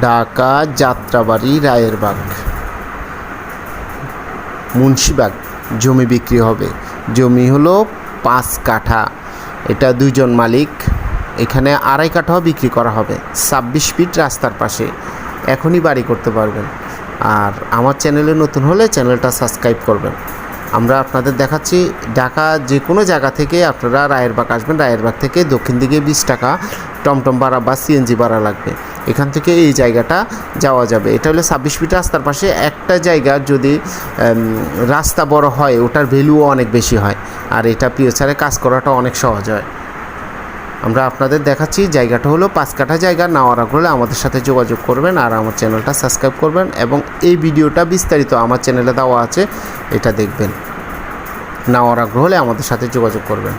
ঢাকা যাত্রাবাড়ি রায়েরবাগ মুন্সিবাগ জমি বিক্রি হবে। জমি হলো 5 কাঠা। এটা 2 জন মালিক। এখানে 2.5 কাঠাও বিক্রি করা হবে। 26 ফিট রাস্তার পাশে। এখনই বাড়ি করতে পারবেন। আর আমার চ্যানেলে নতুন হলে চ্যানেলটা সাবস্ক্রাইব করবেন। আমরা আপনাদের দেখাচ্ছি ঢাকা যে কোনো জায়গা থেকে আপনারা রায়েরবাগ আসবেন। রায়েরবাগ থেকে দক্ষিণ দিকে 20 টাকা টমটম ভাড়া বা সিএনজি ভাড়া লাগবে। এখান থেকে এই জায়গাটা যাওয়া যাবে। এটা হলো 26 ফিট রাস্তার পাশে। একটা জায়গা যদি রাস্তা বড় হয় ওটার ভ্যালুও অনেক বেশি হয়। আর এটা পিওসারে কাজ করাটা অনেক সহজ হয়। আমরা আপনাদের দেখাচ্ছি জায়গাটা হলো 5 কাঠা জায়গা। নেওয়ার আগ্রহে আমাদের সাথে যোগাযোগ করবেন আর আমার চ্যানেলটা সাবস্ক্রাইব করবেন এবং এই ভিডিওটা বিস্তারিত আমার চ্যানেলে দেওয়া আছে, এটা দেখবেন। নেওয়ার আগ্রহ হলে আমাদের সাথে যোগাযোগ করবেন।